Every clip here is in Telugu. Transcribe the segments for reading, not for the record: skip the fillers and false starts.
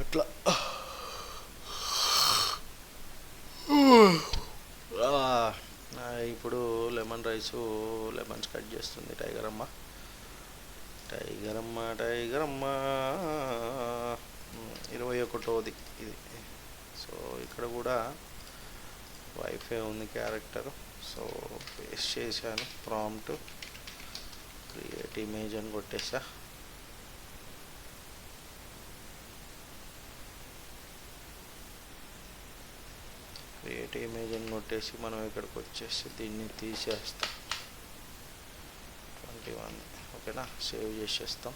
అట్లా ఇప్పుడు లెమన్ రైసు లెమన్స్ కట్ చేస్తుంది టైగర్ అమ్మ. టైగర్ అమ్మ టైగర్ అమ్మ 21వ ఇది. సో ఇక్కడ కూడా వైఫై ఉంది క్యారెక్టర్. సో పేస్ట్ చేశాను ప్రాంప్ట్ క్రియేట్ ఇమేజ్ అని కొట్టేసా. క్రియేట్ ఇమేజ్ అని కొట్టేసి మనం ఇక్కడికి వచ్చేసి దీన్ని తీసేస్తాం. 21 ఓకేనా, సేవ్ చేసేస్తాం.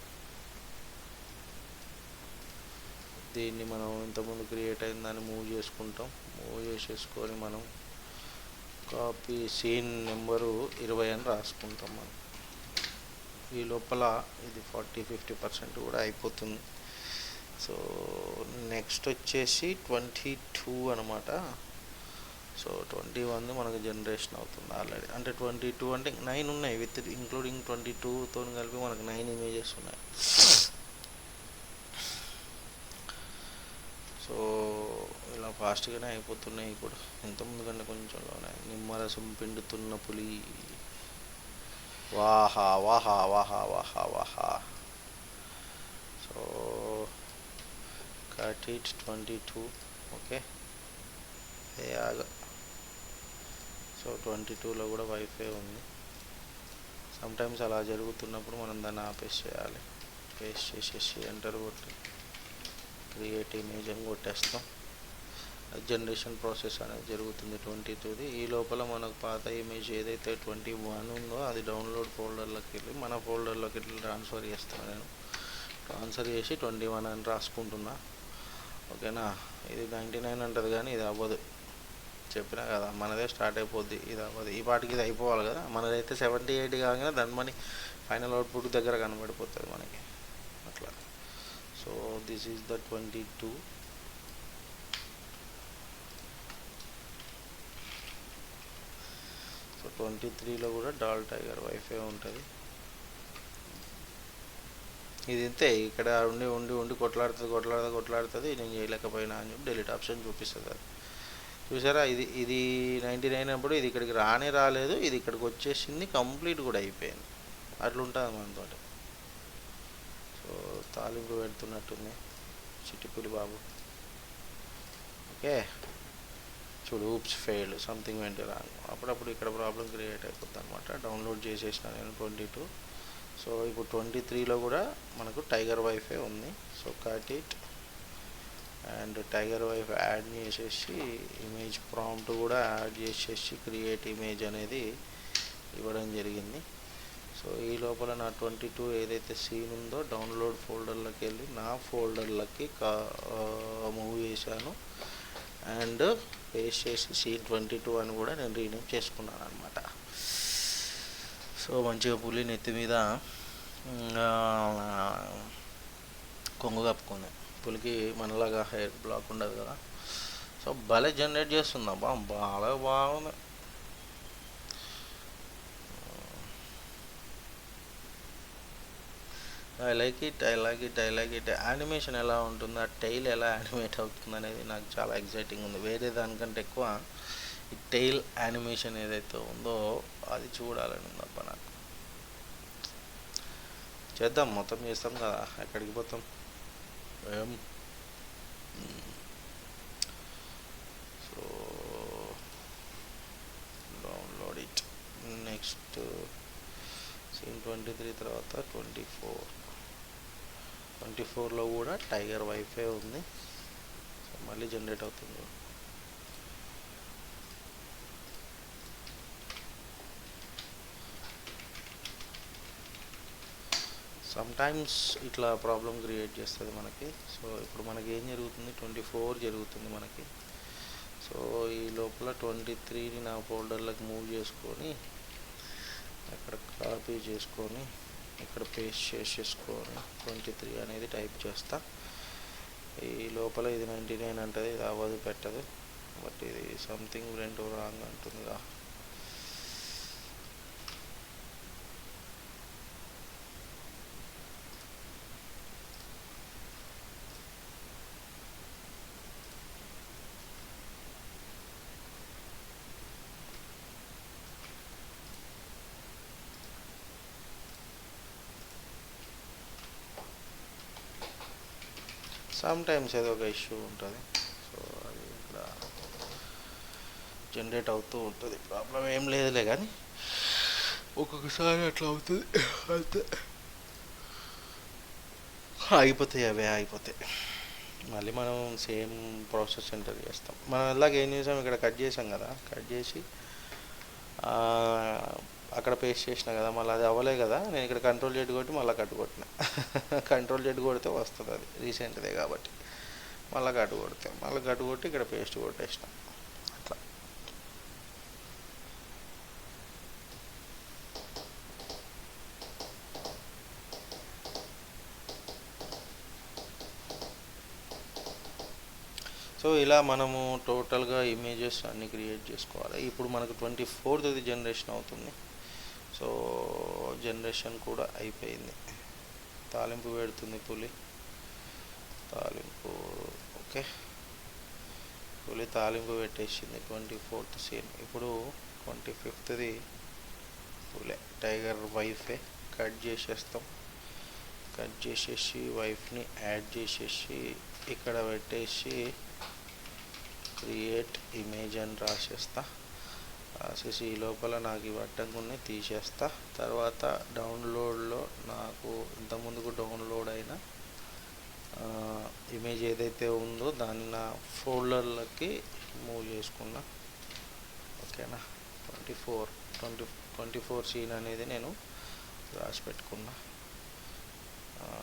దీన్ని మనం ఇంతకుముందు క్రియేట్ అయిన దాన్ని మూవ్ చేసుకుంటాం. మూవ్ చేసేసుకొని మనం కాపీ సీన్ నెంబరు 20 అని రాసుకుంటాం. మనం ఈ లోపల ఇది 40-50% కూడా అయిపోతుంది. సో నెక్స్ట్ వచ్చేసి 22 అనమాట. సో 21 మనకు జనరేషన్ అవుతుంది ఆల్రెడీ. అంటే 22 అంటే 9 ఉన్నాయి, విత్ ఇంక్లూడింగ్ 22తో కలిపి మనకు 9 ఇమేజెస్ ఉన్నాయి. సో ఇలా ఫాస్ట్గానే అయిపోతున్నాయి ఇప్పుడు, ఇంతకుముందు కంటే కొంచెంలోనే. నిమ్మరసం పిండుతున్న పులి, వాహా వాహా వాహా వాహా వాహా. So cut it 22 okay. So 22లో కూడా వైఫై ఉంది. సమ్టైమ్స్ అలా జరుగుతున్నప్పుడు మనం దాన్ని ఆపేసేయాలి. పేస్ట్ చేసేసి ఎంటర్ కొట్టి క్రియేట్ ఇమేజ్ అని కొట్టేస్తాం. జనరేషన్ ప్రాసెస్ అనేది జరుగుతుంది 22ది. ఈ లోపల మనకు పాత ఇమేజ్ ఏదైతే 21 ఉందో అది డౌన్లోడ్ ఫోల్డర్లోకి వెళ్ళి మన ఫోల్డర్లోకి వెళ్ళి ట్రాన్స్ఫర్ చేస్తాను నేను. ట్రాన్స్ఫర్ చేసి 21 అని రాసుకుంటున్నా ఓకేనా. ఇది 99 అంటది కానీ ఇది అవ్వదు, చెప్పినా కదా మనదే స్టార్ట్ అయిపోద్ది, ఇది అవ్వదు. ఈ పాటికి ఇది అయిపోవాలి కదా. మనదైతే 78 కాగానే దాని మనీ ఫైనల్ అవుట్పుట్ దగ్గర కనబడిపోతుంది మనకి అట్లా. So this is the 22. So 23లో కూడా డాల్ టైగర్ వైఫై ఉంటుంది. ఇది ఇంతే, ఇక్కడ ఉండి ఉండి ఉండి కొట్లాడుతుంది నేను చేయలేకపోయినా అని చెప్పి డెలీట్ ఆప్షన్ చూపిస్తుంది. అది చూసారా, ఇది 99 అప్పుడు ఇది ఇక్కడికి రాలేదు, ఇది ఇక్కడికి వచ్చేసింది, కంప్లీట్ కూడా అయిపోయింది. అట్లుంటుంది మనతో. సో తాలింపు పెడుతున్నట్టుంది చిట్టిపులి బాబు. ఓకే చూడు, ఊప్స్ ఫెయిల్డ్, సంథింగ్ వెంట రాంగ్. అప్పుడప్పుడు ఇక్కడ ప్రాబ్లం క్రియేట్ అయిపోతుంది అనమాట. డౌన్లోడ్ చేసేసిన నేను 22. సో ఇప్పుడు 23లో కూడా మనకు టైగర్ వైఫై ఉంది. So cut it and tiger wife add చేసేసి ఇమేజ్ ప్రాంప్ట్ కూడా యాడ్ చేసేసి క్రియేట్ ఇమేజ్ అనేది ఇవ్వడం జరిగింది. సో ఈ లోపల నా 22 ఏదైతే సీన్ ఉందో డౌన్లోడ్ ఫోల్డర్లోకి వెళ్ళి నా ఫోల్డర్లకి మూవ్ చేశాను అండ్ పేస్ట్ చేసి సీన్ 22 అని కూడా నేను రీనేమ్ చేసుకున్నాను అనమాట. సో మంచిగా పులి నెత్తి మీద కొంగు కప్పుకుంది. పులికి మనలాగా హెయిర్ బ్లాక్ ఉండదు కదా. సో భలే జనరేట్ చేస్తుంది అబ్బా, బాగుంది. I like it. యానిమేషన్ ఎలా ఉంటుంది, ఆ టైల్ ఎలా యానిమేట్ అవుతుంది అనేది నాకు చాలా ఎగ్జైటింగ్ ఉంది. వేరే దానికంటే ఎక్కువ ఈ టైల్ యానిమేషన్ ఏదైతే ఉందో అది చూడాలని ఉందబ్బా నాకు. చేద్దాం, మొత్తం చేస్తాం కదా, ఎక్కడికి పోతాం. So download it. Next scene 23 తర్వాత 24లో కూడా టైగర్ వైఫై ఉంది. సో మళ్ళీ జనరేట్ అవుతుంది. సమ్టైమ్స్ ఇట్లా ప్రాబ్లం క్రియేట్ చేస్తుంది మనకి. సో ఇప్పుడు మనకి ఏం జరుగుతుంది, 24 జరుగుతుంది మనకి. సో ఈ లోపల 23ని నా ఫోల్డర్లకు మూవ్ చేసుకొని అక్కడ కాపీ చేసుకొని ఇక్కడ పేస్ట్ చేసేసుకొని 23 అనేది టైప్ చేస్తా. ఈ లోపల ఇది 99 అంటుంది, ఇది అవ్వదు, పెట్టదు. బట్ ఇది సంథింగ్ రాంగ్ అంటుందిగా. సమ్ టైమ్స్ ఏదో ఒక ఇష్యూ ఉంటుంది. సో అది ఇక్కడ జనరేట్ అవుతూ ఉంటుంది, ప్రాబ్లం ఏం లేదులే, కానీ ఒక్కొక్కసారి అట్లా అవుతుంది అంతే. అయిపోతాయి, అవే అయిపోతాయి. మళ్ళీ మనం సేమ్ ప్రాసెస్ ఎంటర్ చేస్తాం. మనం ఇలాగ ఏం చేసాం, ఇక్కడ కట్ చేసాం కదా, కట్ చేసి అక్కడ పేస్ట్ చేసిన కదా, మళ్ళీ అది అవ్వలే కదా, నేను ఇక్కడ కంట్రోల్ జెడ్ కొట్టి మళ్ళీ కట్ కొట్టిన. కంట్రోల్ జెడ్ కొడితే వస్తుంది, అది రీసెంట్దే కాబట్టి. మళ్ళీ కట్ కొడితే మళ్ళీ కట్ కొట్టి ఇక్కడ పేస్ట్ కొట్టేసిన అట్లా. సో ఇలా మనము టోటల్గా ఇమేజెస్ అన్నీ క్రియేట్ చేసుకోవాలి. ఇప్పుడు మనకు 24th జనరేషన్ అవుతుంది. సో జనరేషన్ కూడా అయిపోయింది. తాలింపు పెడుతుంది పులి, తాలింపు. ఓకే, పులి తాలింపు పెట్టేసింది. 24th scene. ఇప్పుడు 25th పులే, టైగర్ వైఫే. కట్ చేసేస్తాం. కట్ చేసేసి వైఫ్ని యాడ్ చేసేసి ఇక్కడ పెట్టేసి క్రియేట్ ఇమేజ్ అని రాసేస్తా. రాసేసి ఈ లోపల నాకు ఇవి అడ్డంకుని తీసేస్తా. తర్వాత డౌన్లోడ్లో నాకు ఇంతకుముందుకు డౌన్లోడ్ అయిన ఇమేజ్ ఏదైతే ఉందో దాన్ని నా ఫోల్డర్లకి మూవ్ చేసుకున్నా. ఓకేనా, 24 సీన్ అనేది నేను రాసి పెట్టుకున్నా.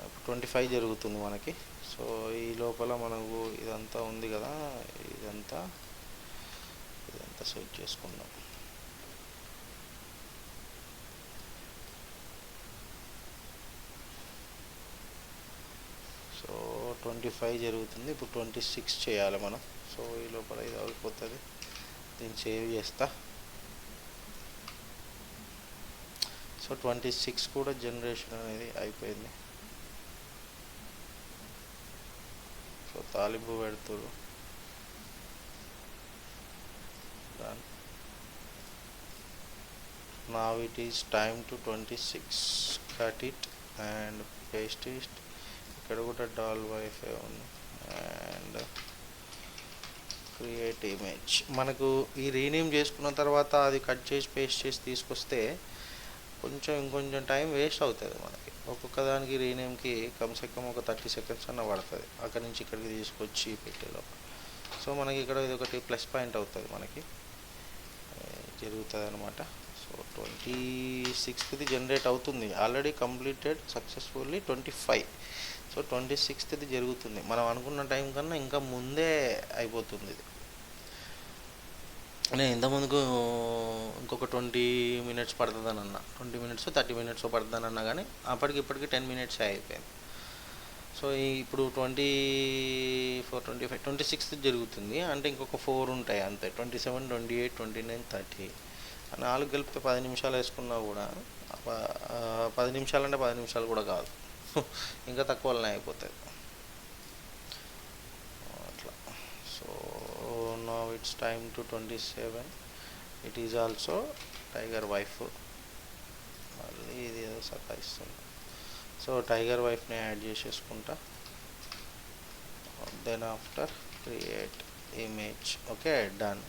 ఇప్పుడు 25 జరుగుతుంది మనకి. సో ఈ లోపల మనకు ఇదంతా ఉంది కదా, ఇదంతా సెట్ చేసుకుందాం. సో 25 జరుగుతుంది. ఇప్పుడు 26 చేయాలి మనం. సో ఈ లోపల ఇది అయిపోతుంది. దీన్ని సేవ్ చేస్తా. సో 26 కూడా జనరేషన్ అనేది అయిపోయింది. సో తాలింపు పెడుతురు. Done. Now it is time to 26. Cut it and paste it. ఇక్కడ కూడా డాల్ వైఫై ఉంది. And create image. మనకు ఈ రీనేమ్ చేసుకున్న తర్వాత అది కట్ చేసి పేస్ట్ చేసి తీసుకొస్తే ఇంకొంచెం టైం వేస్ట్ అవుతుంది మనకి. ఒక్కొక్క దానికి రీనేమ్కి కమ్సే కమ్ ఒక 30 seconds అన్న పడుతుంది అక్కడి నుంచి ఇక్కడికి తీసుకొచ్చి పెట్టేలోపు. సో మనకి ఇక్కడ ఇది ఒకటి ప్లస్ పాయింట్ అవుతుంది, మనకి జరుగుతుంది అనమాట. సో 26th జనరేట్ అవుతుంది. Already completed successfully 25. So 26th జరుగుతుంది. మనం అనుకున్న టైం కన్నా ఇంకా ముందే అయిపోతుంది ఇది. నేను ఇంతకుముందుకు ఇంకొక 20 minutes పడుతుందని అన్న, 20 minutes 30 minutes పడుతుందని అన్నా, కానీ ఇప్పటికి 10 minutes అయిపోయింది. సో ఇప్పుడు 24, 25, 26th జరుగుతుంది. అంటే ఇంకొక 4 ఉంటాయి అంతే. 27, 28, 29, 30 4 కలిపితే 10 నిమిషాలు వేసుకున్నా కూడా 10 నిమిషాలు అంటే 10 నిమిషాలు కూడా కాదు, ఇంకా తక్కువనే అయిపోతుంది అట్లా. So now it's time to 27. It is also tiger wife. మళ్ళీ ఇది ఏదో సతాయిస్తుంది. సో టైగర్ వైఫ్ని యాడ్ చేసేసుకుంటా. Then after create image. Okay, done.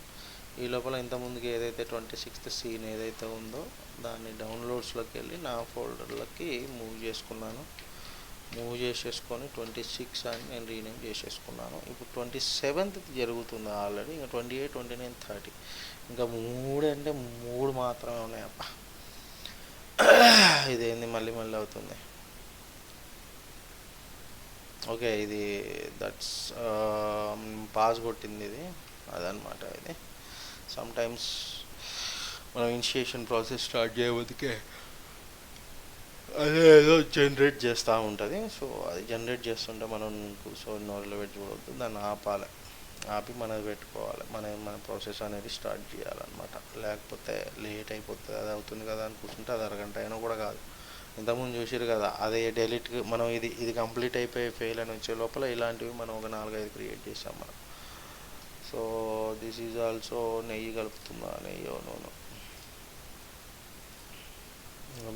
ఈ లోపల ఇంతకుముందుకి ఏదైతే 26th సీన్ ఏదైతే ఉందో దాన్ని డౌన్లోడ్స్లోకి వెళ్ళి నా ఫోల్డర్లకి మూవ్ చేసుకున్నాను. మూవ్ చేసేసుకొని 26 అని నేను రీనేమ్ చేసేసుకున్నాను. ఇప్పుడు 27th జరుగుతుంది ఆల్రెడీ. ఇంకా 28, 29, 30 ఇంకా 3 అంటే 3 మాత్రమే ఉన్నాయి. అబ్బా, ఇదేంది మళ్ళీ అవుతుంది. ఓకే, ఇది దట్స్ పాస్ కొట్టింది ఇది, అదనమాట. ఇది సమ్టైమ్స్ మనం ఇనిషియేషన్ ప్రాసెస్ స్టార్ట్ చేయబోతుకే అదేదో జనరేట్ చేస్తూ ఉంటుంది. సో అది జనరేట్ చేస్తుంటే మనం కూర్చొని నోరులో పెట్టి చూడవద్దు, దాన్ని ఆపి మనది పెట్టుకోవాలి. మన ప్రాసెస్ అనేది స్టార్ట్ చేయాలన్నమాట. లేకపోతే లేట్ అయిపోతుంది. అది అవుతుంది కదా అని కూర్చుంటే అది అరగంట అయినా కూడా కాదు. ఇంతకుముందు చూసారు కదా, అదే డెలిట్ మనం ఇది కంప్లీట్ అయిపోయి ఫెయిల్ అని వచ్చే లోపల ఇలాంటివి మనం ఒక 4-5 క్రియేట్ చేసాం మనం. సో దిస్ ఈజ్ ఆల్సో నెయ్యి కలుపుతున్నా, నూనె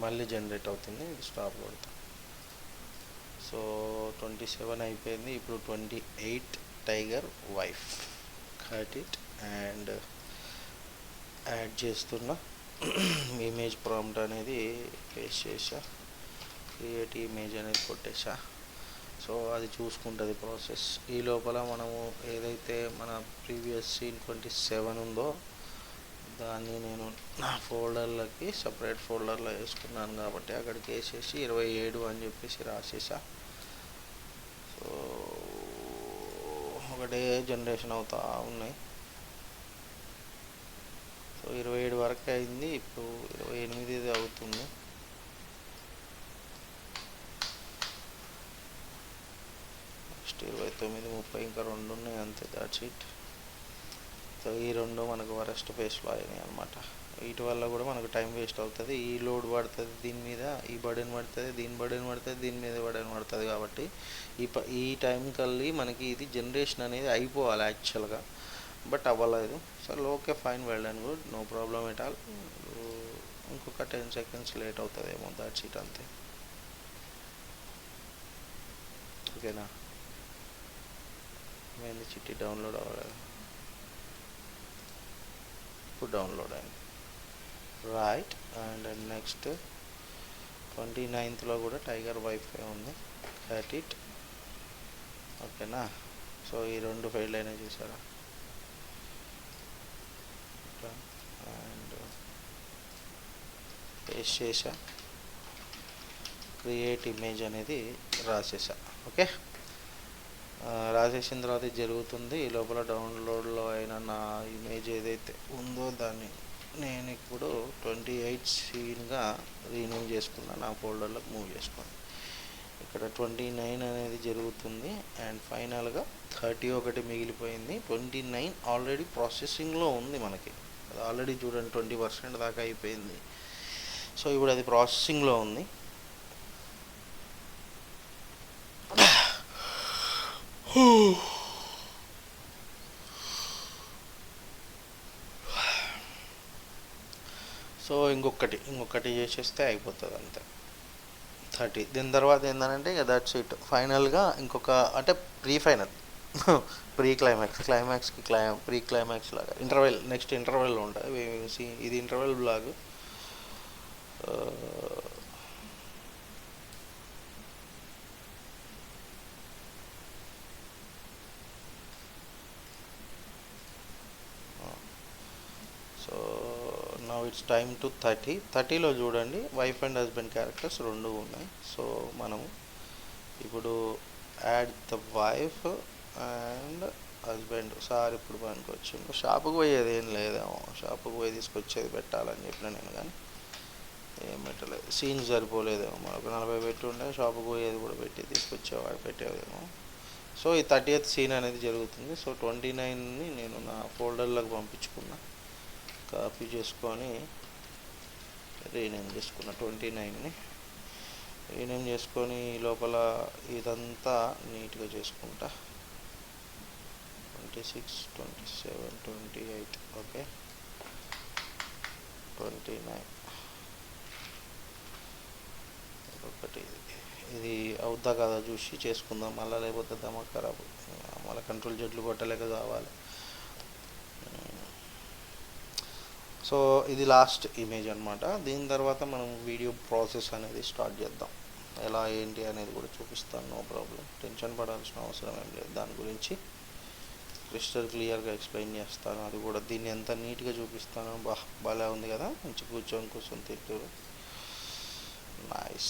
మళ్ళీ జనరేట్ అవుతుంది. ఇది స్టాప్ కొడతా. సో 27 అయిపోయింది, ఇప్పుడు 28 tiger wife. Cut it and add చేస్తున్నా. ఇమేజ్ ప్రాంప్ట్ అనేది పేస్ట్ చేసా, క్రియేట్ ఇమేజ్ అనేది కొట్టేసా. సో అది చూసుకుంటుంది ప్రాసెస్. ఈ లోపల మనము ఏదైతే మన ప్రీవియస్ సీన్ 27 ఉందో దాన్ని నేను నా ఫోల్డర్లకి సపరేట్ ఫోల్డర్లో వేసుకున్నాను కాబట్టి అక్కడికి వేసేసి 27 అని చెప్పేసి రాసేసా. సో ఒకటే జనరేషన్ అవుతా ఉన్నాయి. సో 27 వరకు అయింది, ఇప్పుడు 28 అవుతుంది. నెక్స్ట్ 29, 30 ఇంకా 2 ఉన్నాయి అంతే, దాట్స్ ఇట్. సో ఈ 2 మనకు వరస్ట్ ఫేస్లో అయినాయి అనమాట. వీటి వల్ల కూడా మనకు టైం వేస్ట్ అవుతుంది. ఈ లోడ్ పడుతుంది దీని మీద, ఈ బర్డెన్ పడుతుంది, దీని బర్డెన్ పడుతుంది, దీని మీద బర్డెన్ పడుతుంది. కాబట్టి ఈ టైం కల్లి మనకి ఇది జనరేషన్ అనేది అయిపోవాలి యాక్చువల్గా, బట్ అవ్వలేదు. So okay, fine, well and good, no problem at all. ఇంకొక 10 seconds లేట్ అవుతుందేమో, దాట్స్ ఇట్ అంతే. ఓకేనా? ఏంది చిట్టి డౌన్లోడ్ అవ్వలేదు, ఇప్పుడు డౌన్లోడ్ అయింది. రైట్, అండ్ నెక్స్ట్ 29th కూడా టైగర్ వైఫై ఉంది. Cut it. ఓకేనా? సో ఈ 2 ఫెయిల్ అయినాయి చూసారా. అండ్ పేస్ట్ చేసా, క్రియేట్ ఇమేజ్ అనేది రాసేసా. ఓకే, రాసేసిన తర్వాత ఇది జరుగుతుంది. ఈ లోపల డౌన్లోడ్లో అయిన నా ఇమేజ్ ఏదైతే ఉందో దాన్ని నేను ఇప్పుడు 28 సీన్గా రీనేమ్ చేసుకున్నాను, నా ఫోల్డర్లోకి మూవ్ చేసుకోండి. ఇక్కడ 29 అనేది జరుగుతుంది, అండ్ ఫైనల్గా 31 మిగిలిపోయింది. 29 ఆల్రెడీ ప్రాసెసింగ్లో ఉంది మనకి. అది ఆల్రెడీ చూడండి 20% దాకా అయిపోయింది. సో ఇప్పుడు అది ప్రాసెసింగ్లో ఉంది. సో ఇంకొకటి చేసేస్తే అయిపోతుంది అంతే, 30. దీని తర్వాత ఏంటంటే ఇక దట్స్ ఇట్. ఫైనల్గా ఇంకొక అంటే ప్రీ క్లైమాక్స్కి ప్రీ క్లైమాక్స్ లాగా నెక్స్ట్ ఇంటర్వెల్లో ఉంటుంది. ఇది interval block. So now it's time to 30లో చూడండి వైఫ్ అండ్ హస్బెండ్ క్యారెక్టర్స్ 2 ఉన్నాయి. సో మనము ఇప్పుడు add the wife and husband. Sir ఇప్పుడు పనికి వచ్చిండు, షాపుకి పోయేది ఏం లేదేమో, షాపుకి పోయి తీసుకొచ్చేది పెట్టాలని చెప్పిన నేను, కానీ ఏం పెట్టలేదు. సీన్ సరిపోలేదేమో, మనకు 40 పెట్టి ఉండే, షాపుకి పోయేది కూడా పెట్టి తీసుకొచ్చేవాడు పెట్టేదేమో. సో ఈ 30th సీన్ అనేది జరుగుతుంది. సో 29ని నేను నా ఫోల్డర్లకు పంపించుకున్నా, కాపీ చేసుకొని రీనేమ్ చేసుకున్నా. 29ని రీనేమ్ చేసుకొని లోపల ఇదంతా నీట్గా చేసుకుంటా. 26, 27, 28. ఓకే, 29 ఒకటి. ఇది అవుద్దా కదా చూసి చేసుకుందాం మళ్ళీ, లేకపోతే దమా ఖరాబ్, మళ్ళీ కంట్రోల్ జడ్లు కొట్టలేక కావాలి. సో ఇది లాస్ట్ ఇమేజ్ అనమాట. దీని తర్వాత మనం వీడియో ప్రాసెస్ అనేది స్టార్ట్ చేద్దాం. ఎలా ఏంటి అనేది కూడా చూపిస్తాను, నో ప్రాబ్లం, టెన్షన్ పడాల్సిన అవసరం ఏం లేదు. దాని గురించి క్రిస్టల్ క్లియర్గా ఎక్స్ప్లెయిన్ చేస్తాను. అది కూడా దీన్ని ఎంత నీట్గా చూపిస్తాను. బాగా ఉంది కదా, మంచి కూర్చొని తింటారు. Nice.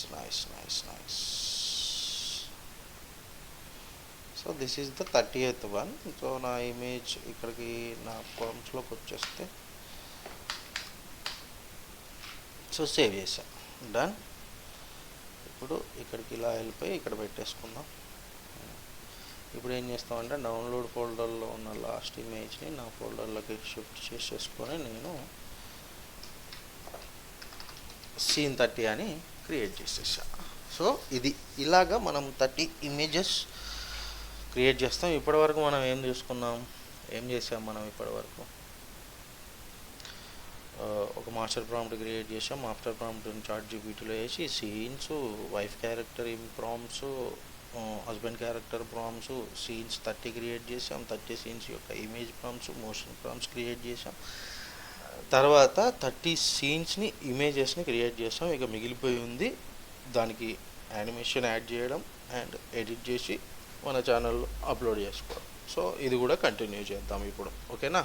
So this is the 30th one. So నా ఇమేజ్ ఇక్కడికి నా ప్రాంప్ట్స్లోకి వచ్చేస్తే, సో సేవ్ చేసా, డన్. ఇప్పుడు ఇక్కడికి ఇలా వెళ్ళిపోయి ఇక్కడ పెట్టేసుకుందాం. ఇప్పుడు ఏం చేస్తామంటే డౌన్లోడ్ ఫోల్డర్లో ఉన్న లాస్ట్ ఇమేజ్ని నా ఫోల్డర్లోకి షిఫ్ట్ చేసేసుకొని నేను సీన్ 30 అని క్రియేట్ చేసేసా. సో ఇది ఇలాగా మనం 30 ఇమేజెస్ క్రియేట్ చేస్తాం. ఇప్పటివరకు మనం ఏం చేసాం మనం ఇప్పటివరకు ఒక మాస్టర్ ప్రాంప్ట్ క్రియేట్ చేసాం. మాస్టర్ ప్రాంప్ట్ చాట్ జీపీటీలో వేసి scenes, wife character prompts, husband character prompts, scenes 30 create చేసాం. 30 సీన్స్ యొక్క image prompts, motion prompts create చేసాం. తర్వాత 30 సీన్స్ని ఇమేజెస్ని క్రియేట్ చేసాం. ఇక మిగిలిపోయి ఉంది దానికి యానిమేషన్ యాడ్ చేయడం అండ్ ఎడిట్ చేసి మన ఛానల్లో అప్లోడ్ చేసుకోవడం. సో ఇది కూడా కంటిన్యూ చేద్దాం ఇప్పుడు, ఓకేనా.